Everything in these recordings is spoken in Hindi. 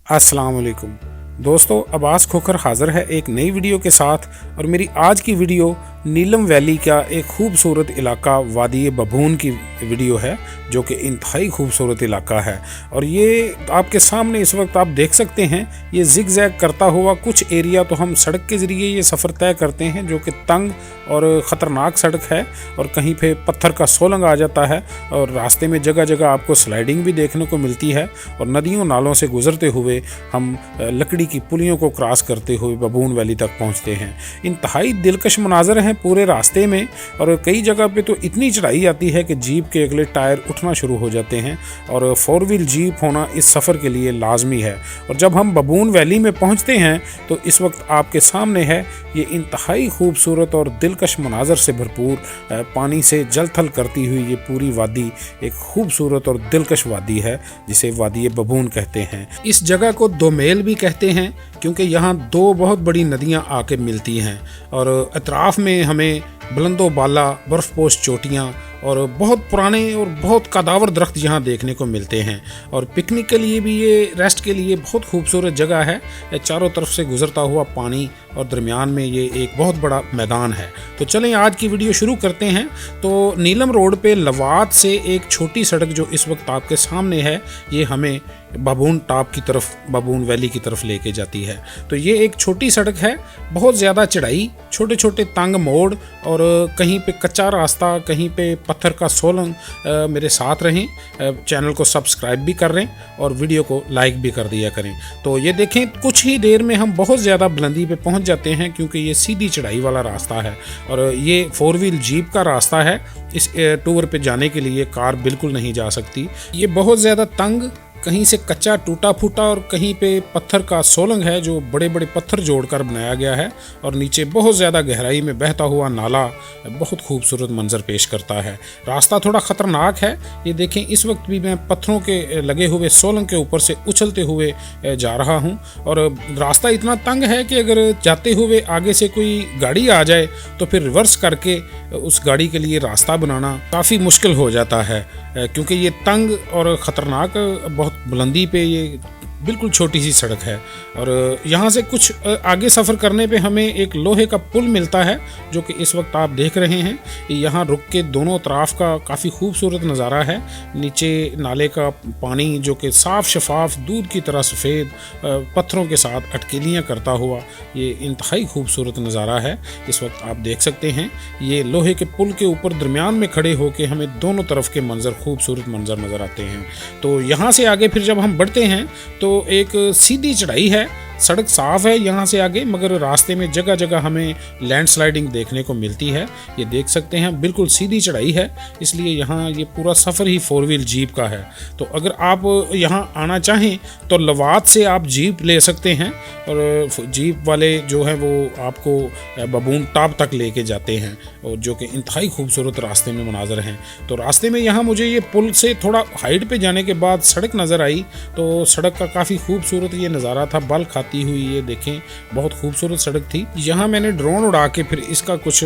अस्सलाम वालेकुम दोस्तों, अब्बास खोखर हाज़िर है एक नई वीडियो के साथ। और मेरी आज की वीडियो नीलम वैली का एक खूबसूरत इलाका वादी बबून की वीडियो है, जो कि इंतहाई खूबसूरत इलाका है। और ये आपके सामने इस वक्त आप देख सकते हैं, ये जिग जैग करता हुआ कुछ एरिया तो हम सड़क के ज़रिए ये सफ़र तय करते हैं, जो कि तंग और ख़तरनाक सड़क है और कहीं पे पत्थर का सोलंग आ जाता है। और रास्ते में जगह जगह आपको स्लाइडिंग भी देखने को मिलती है। और नदियों नालों से गुजरते हुए हम लकड़ी की पुलियों को क्रॉस करते हुए बबून वैली तक पहुंचते हैं। इंतहाई दिलकश मनाजर हैं पूरे रास्ते में। और कई जगह पे तो इतनी चढ़ाई आती है कि जीप के अगले टायर उठना शुरू हो जाते हैं। और 4 व्हील जीप होना इस सफ़र के लिए लाजमी है। और जब हम बबून वैली में पहुंचते हैं तो इस वक्त आपके सामने है ये इंतहाई खूबसूरत और दिलकश मनाजर से भरपूर, पानी से जल थल करती हुई ये पूरी वादी एक खूबसूरत और दिलकश वादी है, जिसे वादी बबून कहते हैं। इस जगह को दोमेल भी कहते हैं, क्योंकि यहाँ दो बहुत बड़ी नदियाँ आके मिलती हैं। और अतराफ़ में हमें बुलंदो बाला बर्फ़पोश चोटियाँ और बहुत पुराने और बहुत कदावर दरख्त यहाँ देखने को मिलते हैं। और पिकनिक के लिए भी, ये रेस्ट के लिए बहुत खूबसूरत जगह है। चारों तरफ से गुजरता हुआ पानी और दरमियान में ये एक बहुत बड़ा मैदान है। तो चलें आज की वीडियो शुरू करते हैं। तो नीलम रोड पे लवात से एक छोटी सड़क जो इस वक्त आपके सामने है, ये हमें बबून टॉप की तरफ, बबून वैली की तरफ लेके जाती है। तो ये एक छोटी सड़क है, बहुत ज़्यादा चढ़ाई, छोटे छोटे तंग मोड़ और कहीं पे कच्चा रास्ता, कहीं पे पत्थर का सोलंग। मेरे साथ रहें, चैनल को सब्सक्राइब भी कर लें और वीडियो को लाइक भी कर दिया करें। तो ये देखें, कुछ ही देर में हम बहुत ज़्यादा बुलंदी पे पहुंच जाते हैं, क्योंकि ये सीधी चढ़ाई वाला रास्ता है। और ये 4 व्हील जीप का रास्ता है। इस टूर पे जाने के लिए कार बिल्कुल नहीं जा सकती। ये बहुत ज़्यादा तंग, कहीं से कच्चा टूटा फूटा और कहीं पे पत्थर का सोलंग है, जो बड़े बड़े पत्थर जोड़कर बनाया गया है। और नीचे बहुत ज़्यादा गहराई में बहता हुआ नाला बहुत खूबसूरत मंजर पेश करता है। रास्ता थोड़ा ख़तरनाक है। ये देखें, इस वक्त भी मैं पत्थरों के लगे हुए सोलंग के ऊपर से उछलते हुए जा रहा हूँ। और रास्ता इतना तंग है कि अगर जाते हुए आगे से कोई गाड़ी आ जाए तो फिर रिवर्स करके उस गाड़ी के लिए रास्ता बनाना काफ़ी मुश्किल हो जाता है, क्योंकि ये तंग और ख़तरनाक, बहुत बुलंदी पे ये बिल्कुल छोटी सी सड़क है। और यहाँ से कुछ आगे सफ़र करने पे हमें एक लोहे का पुल मिलता है, जो कि इस वक्त आप देख रहे हैं। यहाँ रुक के दोनों तरफ का काफ़ी खूबसूरत नज़ारा है। नीचे नाले का पानी जो कि साफ़ शफाफ दूध की तरह सफ़ेद, पत्थरों के साथ अटकेलियाँ करता हुआ, ये इंतहाई खूबसूरत नज़ारा है। इस वक्त आप देख सकते हैं, ये लोहे के पुल के ऊपर दरमियान में खड़े होकर हमें दोनों तरफ के मंजर, खूबसूरत मंजर नज़र आते हैं। तो यहाँ से आगे फिर जब हम बढ़ते हैं तो एक सीधी चढ़ाई है। सड़क साफ़ है यहाँ से आगे, मगर रास्ते में जगह जगह हमें लैंडस्लाइडिंग देखने को मिलती है। ये देख सकते हैं, बिल्कुल सीधी चढ़ाई है, इसलिए यहाँ ये पूरा सफ़र ही 4 व्हील जीप का है। तो अगर आप यहाँ आना चाहें तो लवात से आप जीप ले सकते हैं, और जीप वाले जो है वो आपको बबून टॉप तक लेके जाते हैं, और जो कि इंतहाई खूबसूरत रास्ते में मनाजर हैं। तो रास्ते में यहाँ मुझे ये पुल से थोड़ा हाइट पे जाने के बाद सड़क नज़र आई, तो सड़क का काफ़ी खूबसूरत ये नज़ारा था, बल खाती हुई। ये देखें, बहुत खूबसूरत सड़क थी। यहाँ मैंने ड्रोन उड़ा के फिर इसका कुछ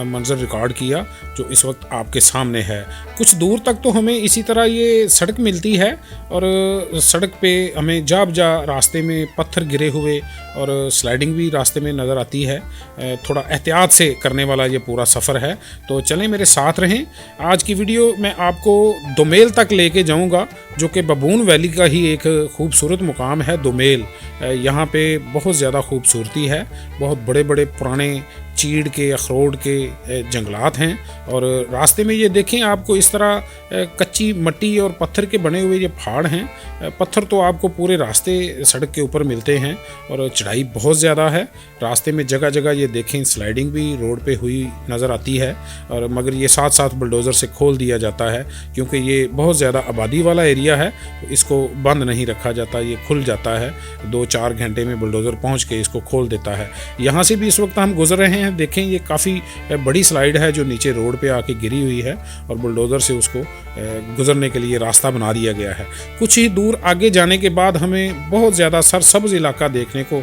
मंजर रिकॉर्ड किया, जो इस वक्त आपके सामने है। कुछ दूर तक तो हमें इसी तरह ये सड़क मिलती है, और सड़क पे हमें जा रास्ते में पत्थर गिरे हुए और स्लाइडिंग भी रास्ते में नज़र आती है। थोड़ा एहतियात से करने वाला ये पूरा सफ़र है। तो चलें, मेरे साथ रहें। आज की वीडियो मैं आपको दोमेल तक लेके जाऊंगा, जो कि बबून वैली का ही एक खूबसूरत मुकाम है। दोमेल, यहाँ पे बहुत ज़्यादा खूबसूरती है। बहुत बड़े बड़े पुराने चीड़ के, अखरोट के जंगलात हैं। और रास्ते में ये देखें, आपको इस तरह कच्ची मिट्टी और पत्थर के बने हुए ये पहाड़ हैं। पत्थर तो आपको पूरे रास्ते सड़क के ऊपर मिलते हैं, और चढ़ाई बहुत ज़्यादा है। रास्ते में जगह जगह ये देखें, स्लाइडिंग भी रोड पे हुई नज़र आती है। और मगर ये साथ साथ बुलडोज़र से खोल दिया जाता है, क्योंकि ये बहुत ज़्यादा आबादी वाला एरिया है। इसको बंद नहीं रखा जाता, ये खुल जाता है। 2-4 घंटे में बुलडोज़र पहुँच के इसको खोल देता है। यहाँ से भी इस वक्त हम गुजर रहे हैं हैं। देखें ये काफ़ी बड़ी स्लाइड है जो नीचे रोड पे आके गिरी हुई है और बुलडोज़र से उसको गुजरने के लिए रास्ता बना दिया गया है। कुछ ही दूर आगे जाने के बाद हमें बहुत ज़्यादा सरसब्ज़ इलाका देखने को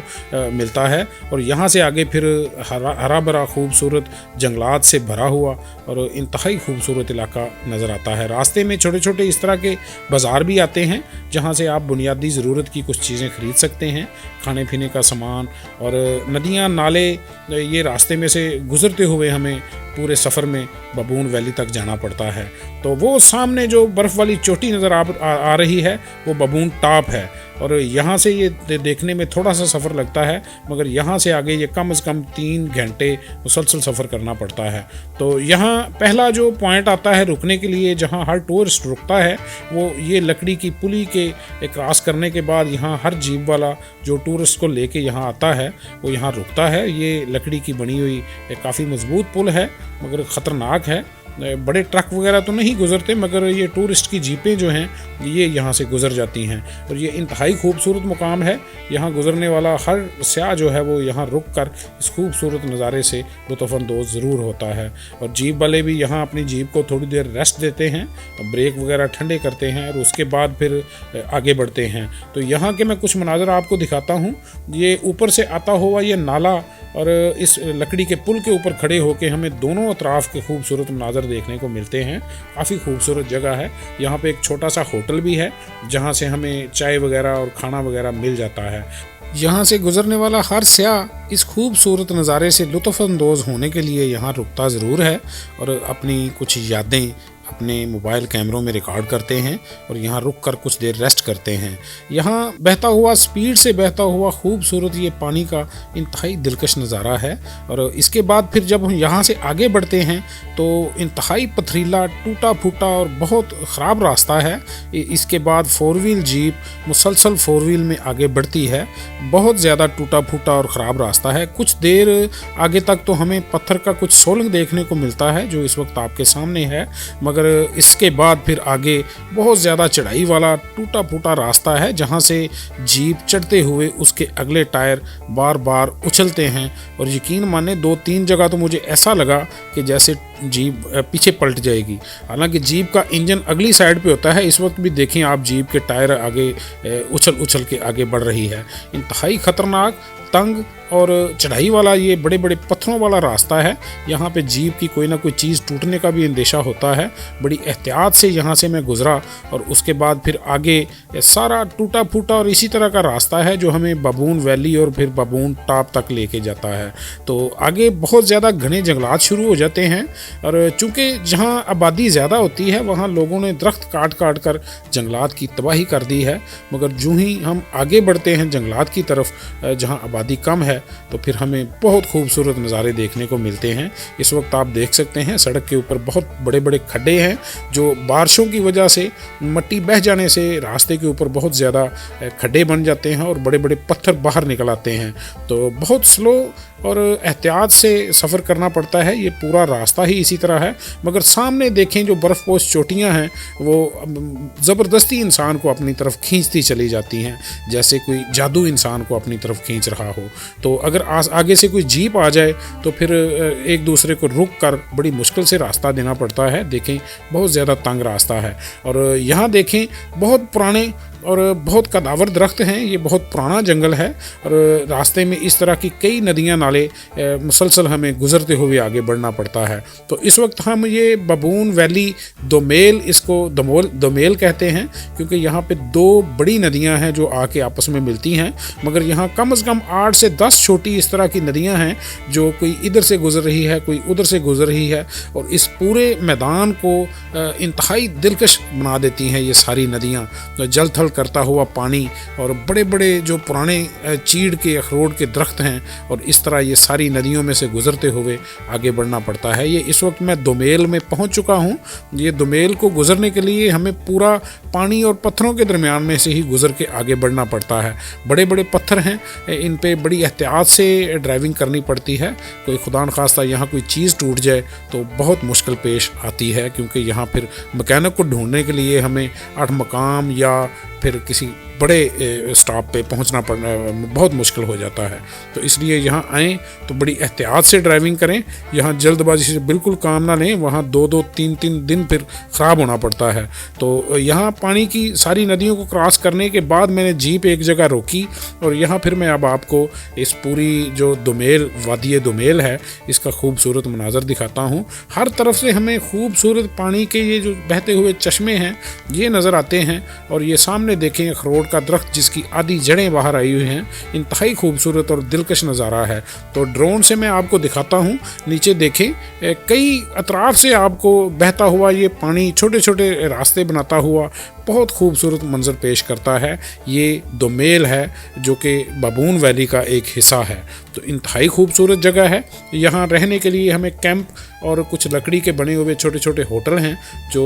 मिलता है और यहाँ से आगे फिर हरा भरा खूबसूरत जंगलात से भरा हुआ और इंतहाई खूबसूरत इलाका नज़र आता है। रास्ते में छोटे छोटे इस तरह के बाज़ार भी आते हैं जहाँ से आप बुनियादी ज़रूरत की कुछ चीज़ें ख़रीद सकते हैं, खाने पीने का सामान। और नदियाँ नाले ये रास्ते में से गुज़रते हुए हमें पूरे सफ़र में बबून वैली तक जाना पड़ता है। तो वो सामने जो बर्फ़ वाली चोटी नज़र आ रही है वो बबून टॉप है और यहाँ से ये देखने में थोड़ा सा सफ़र लगता है, मगर यहाँ से आगे ये कम से कम 3 घंटे मुसलसल सफ़र करना पड़ता है। तो यहाँ पहला जो पॉइंट आता है रुकने के लिए, जहाँ हर टूरिस्ट रुकता है, वो ये लकड़ी की पुली के क्रॉस करने के बाद यहाँ हर जीप वाला जो टूरिस्ट को लेके यहाँ आता है वो यहाँ रुकता है। ये लकड़ी की बनी हुई काफ़ी मजबूत पुल है मगर ख़तरनाक है। बड़े ट्रक वगैरह तो नहीं गुजरते मगर ये टूरिस्ट की जीपें जो हैं ये यहाँ से गुज़र जाती हैं और ये इंतहाई खूबसूरत मुकाम है। यहाँ गुज़रने वाला हर स्याह जो है वो यहाँ रुक कर इस खूबसूरत नज़ारे से लुत्फ़अंदोज़ ज़रूर होता है। और जीप वाले भी यहाँ अपनी जीप को थोड़ी देर रेस्ट देते हैं, ब्रेक वगैरह ठंडे करते हैं और उसके बाद फिर आगे बढ़ते हैं। तो यहाँ के मैं कुछ मनाज़र आपको दिखाता हूँ। ये ऊपर से आता हुआ ये नाला और इस लकड़ी के पुल के ऊपर खड़े होकर हमें दोनों अतराफ़ के खूबसूरत मनाज़र देखने को मिलते हैं। काफ़ी खूबसूरत जगह है। यहाँ पे एक छोटा सा होटल भी है जहाँ से हमें चाय वगैरह और खाना वगैरह मिल जाता है। यहाँ से गुज़रने वाला हर स्याह इस खूबसूरत नज़ारे से लुत्फ़अंदोज़ होने के लिए यहाँ रुकता ज़रूर है और अपनी कुछ यादें अपने मोबाइल कैमरों में रिकॉर्ड करते हैं और यहाँ रुक कर कुछ देर रेस्ट करते हैं। यहाँ बहता हुआ, स्पीड से बहता हुआ खूबसूरत ये पानी का इंतहाई दिलकश नज़ारा है। और इसके बाद फिर जब हम यहाँ से आगे बढ़ते हैं तो इंतहाई पथरीला, टूटा फूटा और बहुत ख़राब रास्ता है। इसके बाद 4 व्हील जीप मुसलसल 4 व्हील में आगे बढ़ती है। बहुत ज़्यादा टूटा फूटा और ख़राब रास्ता है। कुछ देर आगे तक तो हमें पत्थर का कुछ सोलंग देखने को मिलता है जो इस वक्त आपके सामने है, मगर इसके बाद फिर आगे बहुत ज़्यादा चढ़ाई वाला टूटा फूटा रास्ता है जहाँ से जीप चढ़ते हुए उसके अगले टायर बार बार उछलते हैं। और यकीन माने 2-3 जगह तो मुझे ऐसा लगा कि जैसे जीप पीछे पलट जाएगी। हालांकि जीप का इंजन अगली साइड पे होता है। इस वक्त भी देखें आप, जीप के टायर आगे उछल के आगे बढ़ रही है। इंतहाई ख़तरनाक, तंग और चढ़ाई वाला ये बड़े बड़े पत्थरों वाला रास्ता है। यहाँ पे जीप की कोई ना कोई चीज़ टूटने का भी अंदेशा होता है। बड़ी एहतियात से यहाँ से मैं गुज़रा और उसके बाद फिर आगे सारा टूटा फूटा और इसी तरह का रास्ता है जो हमें बबून वैली और फिर बबून टॉप तक लेके जाता है। तो आगे बहुत ज़्यादा घने जंगलात शुरू हो जाते हैं और चूँकि जहाँ आबादी ज़्यादा होती है वहाँ लोगों ने दरख्त काट कर जंगलात की तबाही कर दी है। मगर जूँ ही हम आगे बढ़ते हैं जंगलात की तरफ जहाँ आबादी कम है तो फिर हमें बहुत खूबसूरत नज़ारे देखने को मिलते हैं। इस वक्त आप देख सकते हैं सड़क के ऊपर बहुत बड़े बड़े खड्डे हैं जो बारिशों की वजह से, मिट्टी बह जाने से रास्ते के ऊपर बहुत ज़्यादा खड्डे बन जाते हैं और बड़े बड़े पत्थर बाहर निकल आते हैं। तो बहुत स्लो और एहतियात से सफ़र करना पड़ता है। ये पूरा रास्ता ही इसी तरह है। मगर सामने देखें जो बर्फ़पोश चोटियाँ हैं वो ज़बरदस्ती इंसान को अपनी तरफ खींचती चली जाती हैं, जैसे कोई जादू इंसान को अपनी तरफ खींच रहा हो। तो अगर आगे से कोई जीप आ जाए तो फिर एक दूसरे को रुक कर बड़ी मुश्किल से रास्ता देना पड़ता है। देखें बहुत ज़्यादा तंग रास्ता है। और यहाँ देखें बहुत पुराने और बहुत कदावर दरख्त हैं। ये बहुत पुराना जंगल है और रास्ते में इस तरह की कई नदियाँ नाले मुसलसल हमें गुज़रते हुए आगे बढ़ना पड़ता है। तो इस वक्त हम ये बबून वैली दोमेल, इसको दोमेल कहते हैं क्योंकि यहाँ पे 2 बड़ी नदियाँ हैं जो आके आपस में मिलती हैं। मगर यहाँ कम से कम 8 से 10 छोटी इस तरह की नदियाँ हैं जो कोई इधर से गुज़र रही है, कोई उधर से गुज़र रही है और इस पूरे मैदान को इंतहाई दिलकश बना देती हैं ये सारी नदियाँ। जल थल करता हुआ पानी और बड़े बड़े जो पुराने चीड़ के, अखरोट के दरख्त हैं और इस तरह ये सारी नदियों में से गुज़रते हुए आगे बढ़ना पड़ता है। ये इस वक्त मैं दोमेल में पहुंच चुका हूं। ये दोमेल को गुज़रने के लिए हमें पूरा पानी और पत्थरों के दरमियान में से ही गुज़र के आगे बढ़ना पड़ता है। बड़े बड़े पत्थर हैं, इन पे बड़ी एहतियात से ड्राइविंग करनी पड़ती है। कोई खुदा न खास्ता यहाँ कोई चीज़ टूट जाए तो बहुत मुश्किल पेश आती है क्योंकि यहाँ फिर मैकेनिक को ढूंढने के लिए हमें 8 मकाम या फिर किसी बड़े स्टॉप पे पहुंचना पड़ना बहुत मुश्किल हो जाता है। तो इसलिए यहाँ आएँ तो बड़ी एहतियात से ड्राइविंग करें, यहाँ जल्दबाजी से बिल्कुल काम ना लें, वहाँ 2-2 3-3 दिन फिर ख़राब होना पड़ता है। तो यहाँ पानी की सारी नदियों को क्रॉस करने के बाद मैंने जीप एक जगह रोकी और यहाँ फिर मैं अब आपको इस पूरी जो दुमेल वादी दुमेल है इसका खूबसूरत मनाजर दिखाता हूँ। हर तरफ से हमें खूबसूरत पानी के ये जो बहते हुए चश्मे हैं ये नज़र आते हैं और ये सामने देखें अखरोट का दरख्त जिसकी आधी जड़ें बाहर आई हुई हैं, इंतहाई खूबसूरत और दिलकश नज़ारा है। तो ड्रोन से मैं आपको दिखाता हूँ, नीचे देखें कई अतराफ से आपको बहता हुआ ये पानी छोटे छोटे रास्ते बनाता हुआ बहुत खूबसूरत मंजर पेश करता है। ये दुमेल है जो कि बबून वैली का एक हिस्सा है। तो इंतहाई खूबसूरत जगह है। यहाँ रहने के लिए हमें कैंप और कुछ लकड़ी के बने हुए छोटे छोटे होटल हैं जो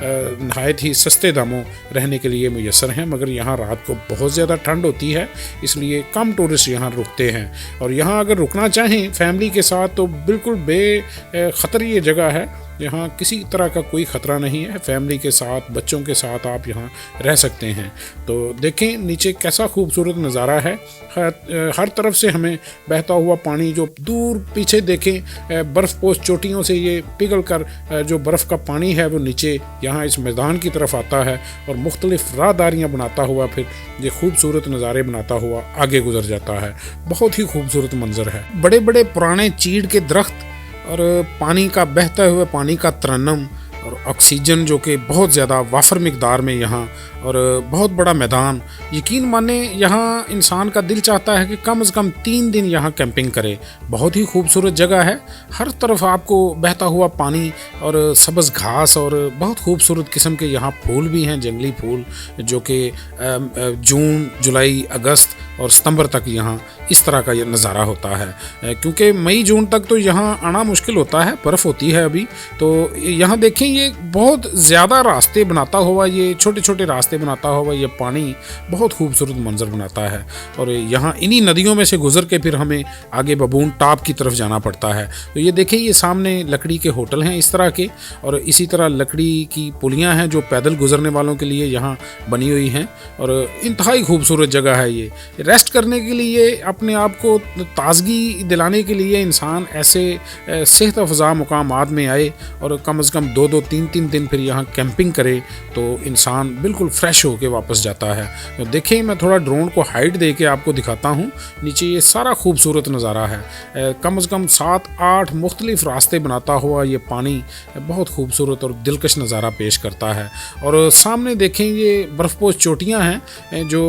नहायत ही सस्ते दामों रहने के लिए मुयस्सर हैं, मगर यहाँ रात को बहुत ज़्यादा ठंड होती है इसलिए कम टूरिस्ट यहाँ रुकते हैं। और यहाँ अगर रुकना चाहें फैमिली के साथ तो बिल्कुल बेखतर ये जगह है, यहाँ किसी तरह का कोई ख़तरा नहीं है। फैमिली के साथ बच्चों के साथ आप यहाँ रह सकते हैं। तो देखें नीचे कैसा खूबसूरत नज़ारा है। हर तरफ से हमें बहता हुआ पानी, जो दूर पीछे देखें बर्फ़पोश चोटियों से ये पिघल कर जो बर्फ़ का पानी है वो नीचे यहाँ इस मैदान की तरफ आता है और मुख्तलिफ राहदारियाँ बनाता हुआ फिर ये खूबसूरत नज़ारे बनाता हुआ आगे गुजर जाता है। बहुत ही खूबसूरत मंजर है। बड़े बड़े पुराने चीड़ के दरख्त और पानी का बहते हुए पानी का तरन्नुम और ऑक्सीजन जो कि बहुत ज़्यादा वाफर मिकदार में यहाँ, और बहुत बड़ा मैदान। यकीन माने यहाँ इंसान का दिल चाहता है कि कम से कम 3 दिन यहाँ कैंपिंग करे। बहुत ही खूबसूरत जगह है। हर तरफ आपको बहता हुआ पानी और सब्ज़ घास और बहुत खूबसूरत किस्म के यहाँ फूल भी हैं, जंगली फूल जो कि जून जुलाई अगस्त और सितंबर तक यहाँ इस तरह का ये नज़ारा होता है। क्योंकि मई जून तक तो यहाँ आना मुश्किल होता है, बर्फ़ होती है अभी। तो यहाँ देखें ये बहुत ज़्यादा रास्ते बनाता हुआ, ये छोटे छोटे रास्ते बनाता हुआ ये पानी बहुत खूबसूरत मंजर बनाता है। और यहाँ इन्हीं नदियों में से गुजर के फिर हमें आगे बबून टॉप की तरफ जाना पड़ता है। तो ये देखें ये सामने लकड़ी के होटल हैं इस तरह के, और इसी तरह लकड़ी की पुलियाँ हैं जो पैदल गुजरने वालों के लिए यहाँ बनी हुई हैं। और इंतहाई खूबसूरत जगह है ये। रेस्ट करने के लिए, अपने आप को ताजगी दिलाने के लिए इंसान ऐसे सेहत अफजा मुकामात में आए और कम से कम 2-2 3-3 दिन फिर यहाँ कैंपिंग करे तो इंसान बिल्कुल फ्रेश होके वापस जाता है। तो देखें मैं थोड़ा ड्रोन को हाइट दे के आपको दिखाता हूँ। नीचे ये सारा खूबसूरत नज़ारा है। कम से कम 7-8 मुख्तलिफ रास्ते बनाता हुआ ये पानी बहुत खूबसूरत और दिलकश नज़ारा पेश करता है। और सामने देखें ये बर्फ़पोश चोटियाँ हैं जो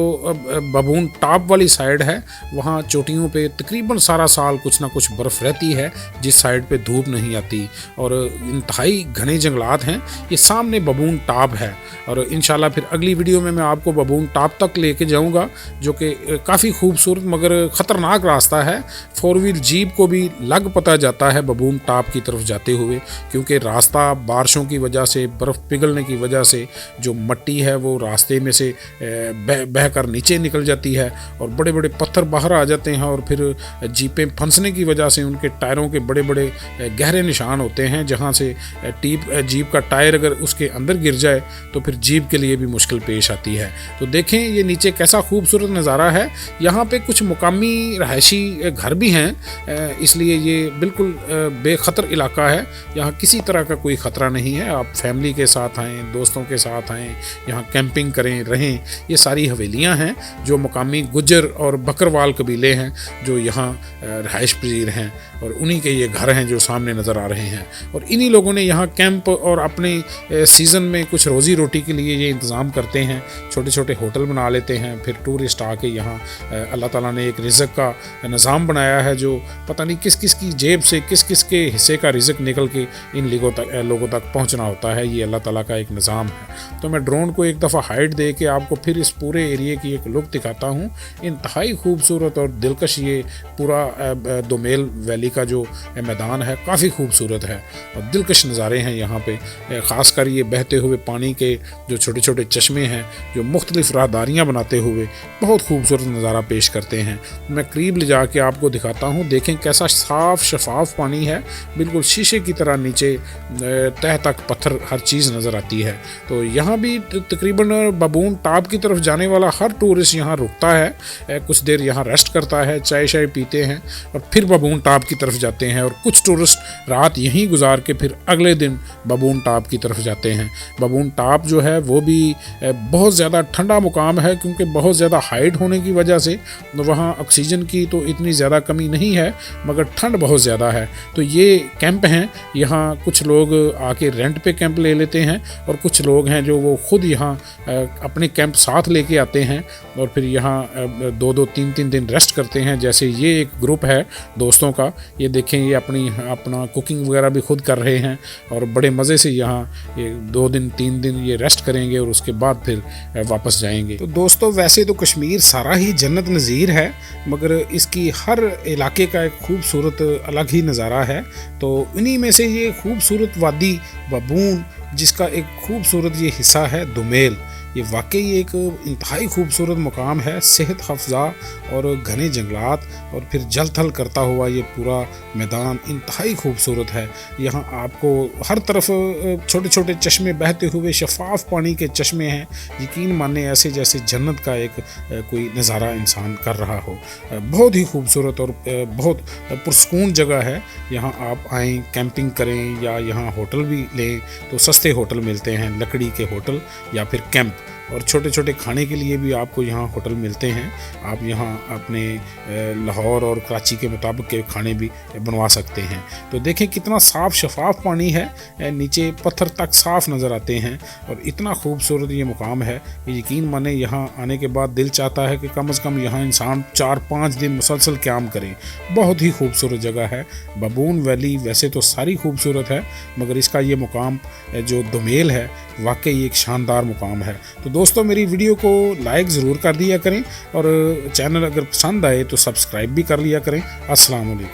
बबून टॉप वाली साइड है। वहाँ चोटियों पे तकरीबन सारा साल कुछ ना कुछ बर्फ़ रहती है जिस साइड पे धूप नहीं आती, और इंतहाई घने जंगलात हैं। ये सामने बबून टॉप है और इंशाल्लाह फिर अगली वीडियो में मैं आपको बबून टॉप तक लेके जाऊंगा जो कि काफ़ी खूबसूरत मगर ख़तरनाक रास्ता है। 4 व्हील जीप को भी लग पता जाता है बबून टॉप की तरफ जाते हुए, क्योंकि रास्ता बारिशों की वजह से, बर्फ़ पिघलने की वजह से जो मिट्टी है वो रास्ते में से बह कर नीचे निकल जाती है और बड़े बड़े पत्थर बाहर आ जाते हैं। और फिर जीपें फंसने की वजह से उनके टायरों के बड़े बड़े गहरे निशान होते हैं, जहाँ से जीप का टायर अगर उसके अंदर गिर जाए तो फिर जीप के लिए भी मुश्किल पेश आती है। तो देखें ये नीचे कैसा खूबसूरत नज़ारा है। यहाँ पे कुछ मुकामी रहायशी घर भी हैं, इसलिए ये बिल्कुल बेखतर इलाका है। यहाँ किसी तरह का कोई ख़तरा नहीं है। आप फैमिली के साथ आएँ, दोस्तों के साथ आएँ, यहाँ कैंपिंग करें, रहें। ये सारी हवेलियाँ हैं जो मुकामी गुज्जर और बकरवाल कबीले हैं जो यहाँ रहायश पजीर हैं, और उन्हीं के ये घर हैं जो सामने नज़र आ रहे हैं। और इन्हीं लोगों ने यहाँ कैंप और अपने सीज़न में कुछ रोज़ी रोटी के लिए ये इंतज़ाम करते हैं। छोटे छोटे होटल बना लेते हैं, फिर टूरिस्ट आके यहाँ अल्लाह ताला ने एक रिज़्क़ का निज़ाम बनाया है जो पता नहीं किस किस की जेब से, किस किस के हिस्से का रिज़्क़ निकल के इन लोगों तक पहुँचना होता है। ये अल्लाह ताला का एक निज़ाम है। तो मैं ड्रोन को एक दफ़ा हाइट दे के आपको फिर इस पूरे एरिए की एक लुक दिखाता हूँ। इंतहाई खूबसूरत और दिलकश ये पूरा दोमेल वैली का जो मैदान है काफ़ी खूबसूरत है और दिलकश नज़ारे हैं यहाँ पे। ख़ासकर ये बहते हुए पानी के जो छोटे छोटे चश्मे हैं जो मुख्तलिफ राहदारियाँ बनाते हुए बहुत खूबसूरत नज़ारा पेश करते हैं। मैं करीब ले जाके आपको दिखाता हूँ, देखें कैसा साफ़ शफाफ पानी है, बिल्कुल शीशे की तरह नीचे तह तक पत्थर हर चीज़ नज़र आती है। तो यहाँ भी तकरीबन बबून टॉप की तरफ जाने वाला हर टूरिस्ट यहाँ रुकता है, कुछ देर यहाँ रेस्ट करता है, चाय शाय पीते हैं और फिर बबून टॉप की तरफ जाते हैं। और कुछ टूरिस्ट रात यहीं गुजार के फिर अगले दिन बबून टॉप की तरफ जाते हैं। बबून टॉप जो है वो भी बहुत ज़्यादा ठंडा मुकाम है, क्योंकि बहुत ज़्यादा हाइट होने की वजह से वहाँ ऑक्सीजन की तो इतनी ज़्यादा कमी नहीं है, मगर ठंड बहुत ज़्यादा है। तो ये कैंप हैं, यहाँ कुछ लोग आके रेंट पे कैंप ले लेते हैं और कुछ लोग हैं जो वो खुद यहाँ अपने कैंप साथ लेके आते हैं और फिर यहाँ 2-2 3-3 दिन रेस्ट करते हैं। जैसे ये एक ग्रुप है दोस्तों का, ये देखें ये अपना कुकिंग वगैरह भी खुद कर रहे हैं और बड़े मज़े से यहाँ 2 दिन 3 दिन ये रेस्ट करेंगे और उसके बाद फिर वापस जाएंगे। तो दोस्तों वैसे तो कश्मीर सारा ही जन्नत नज़ीर है, मगर इसकी हर इलाके का एक खूबसूरत अलग ही नज़ारा है। तो इन्हीं में से ये खूबसूरत वादी बबून, जिसका एक खूबसूरत ये हिस्सा है दोमेल, ये वाकई एक इंतहाई खूबसूरत मुकाम है। सेहत अफ़ज़ा और घने जंगलात और फिर जल थल करता हुआ ये पूरा मैदान इंतहाई खूबसूरत है। यहाँ आपको हर तरफ छोटे छोटे चश्मे बहते हुए शफाफ पानी के चश्मे हैं, यकीन माने ऐसे जैसे जन्नत का एक कोई नज़ारा इंसान कर रहा हो। बहुत ही खूबसूरत और बहुत पुरस्कून जगह है। यहाँ आप आएँ, कैंपिंग करें या यहाँ होटल भी लें तो सस्ते होटल मिलते हैं, लकड़ी के होटल या फिर कैंप, और छोटे छोटे खाने के लिए भी आपको यहाँ होटल मिलते हैं। आप यहाँ अपने लाहौर और कराची के मुताबिक के खाने भी बनवा सकते हैं। तो देखें कितना साफ़ शफाफ पानी है, नीचे पत्थर तक साफ़ नज़र आते हैं और इतना खूबसूरत ये मुकाम है कि यकीन माने यहाँ आने के बाद दिल चाहता है कि कम से कम यहाँ इंसान 4-5 दिन मुसलसल क़याम करे। बहुत ही खूबसूरत जगह है बबून वैली। वैसे तो सारी खूबसूरत है, मगर इसका ये मुकाम जो दोमेल है वाकई एक शानदार मुकाम है। तो दोस्तों मेरी वीडियो को लाइक ज़रूर कर दिया करें और चैनल अगर पसंद आए तो सब्सक्राइब भी कर लिया करें। अस्सलाम वालेकुम।